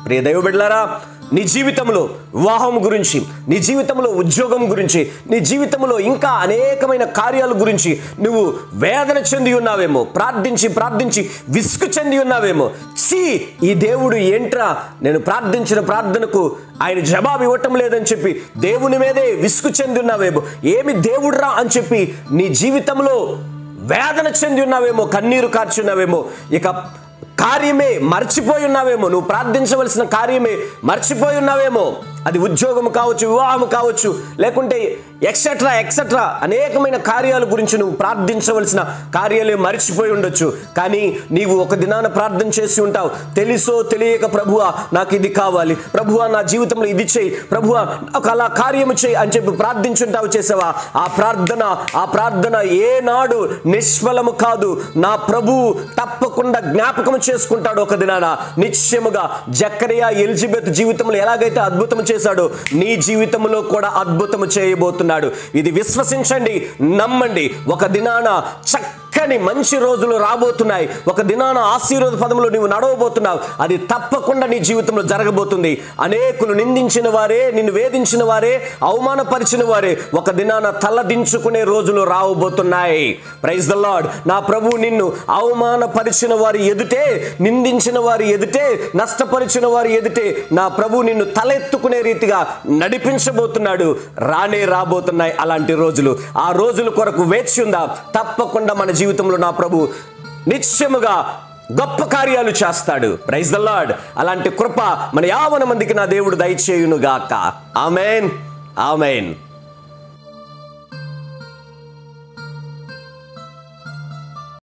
ప్రియ దైవ బిడ్డలారా, నీ జీవితంలో వివాహం గురించి, నీ జీవితంలో ఉద్యోగం గురించి, నీ జీవితంలో ఇంకా అనేకమైన కార్యాల గురించి నువ్వు వేదన చెంది ఉన్నావేమో, ప్రార్థించి విసుగు చెంది ఉన్నావేమో. ఈ దేవుడు ఏంట్రా, నేను ప్రార్థించిన ప్రార్థనకు ఆయన జవాబు ఇవ్వటం లేదని చెప్పి దేవుని మీదే విసుగు చెంది ఉన్నావేమో, ఏమి దేవుడురా అని చెప్పి నీ జీవితంలో వేదన చెంది ఉన్నావేమో, కన్నీరు కార్చి ఉన్నావేమో, ఇక కార్యమే మర్చిపోయి ఉన్నావేమో, నువ్వు ప్రార్థించవలసిన కార్యమే మర్చిపోయి ఉన్నావేమో. అది ఉద్యోగం కావచ్చు, వివాహం కావచ్చు, లేకుంటే ఎక్సెట్రా అనేకమైన కార్యాల గురించి నువ్వు ప్రార్థించవలసిన కార్యాలే మర్చిపోయి ఉండొచ్చు. కానీ నీవు ఒక దినాన ప్రార్థన చేసి ఉంటావు, తెలుసో తెలియక, ప్రభువా నాకు ఇది కావాలి, ప్రభువా నా జీవితంలో ఇది చేయి, ప్రభువా నాకు అలా కార్యము చేయి అని చెప్పి ప్రార్థించుంటావు. చేసావా? ఆ ప్రార్థన ఏనాడు నిష్ఫలము కాదు. నా ప్రభువు తప్పకుండా జ్ఞాపకం చేసుకుంటాడు ఒక దినాన. నిశ్చయముగా జకరియా ఎలిజబెత్ జీవితంలో ఎలాగైతే అద్భుతం చేశాడో నీ జీవితంలో కూడా అద్భుతం చేయబోతున్నాడు. ఇది విశ్వసించండి, నమ్మండి. ఒక దినాన చక్కని మంచి రోజులు రాబోతున్నాయి. ఒక దినాన ఆశీర్వాద పదములో నీవు నడవబోతున్నావు. అది తప్పకుండా నీ జీవితంలో జరగబోతుంది. అనేకులు నిందించిన వారే, నిన్ను వేధించిన వారే, అవమానపరిచిన వారే ఒక దినాన తలదించుకునే రోజులు రాబోతున్నాయి. Praise the lord. నా ప్రభు నిన్ను అవమానపరిచిన వారి ఎదుటే, నిందించిన వారి ఎదుటే, నష్టపరిచిన వారి ఎదుటే నా ప్రభు నిన్ను తలెత్తుకునే రీతిగా నడిపించబోతున్నాడు. రాబోతున్నాయి అలాంటి రోజులు. ఆ రోజుల కొరకు వేచి ఉందా? తప్పకుండా మన జీవితంలో నా ప్రభు నిశ్చయముగా గొప్ప కార్యాలు చేస్తాడు. Praise the lord. అలాంటి కృప మన యావన మందికి నా దేవుడు దయచేయునుగాక. ఆమేన్, ఆమేన్.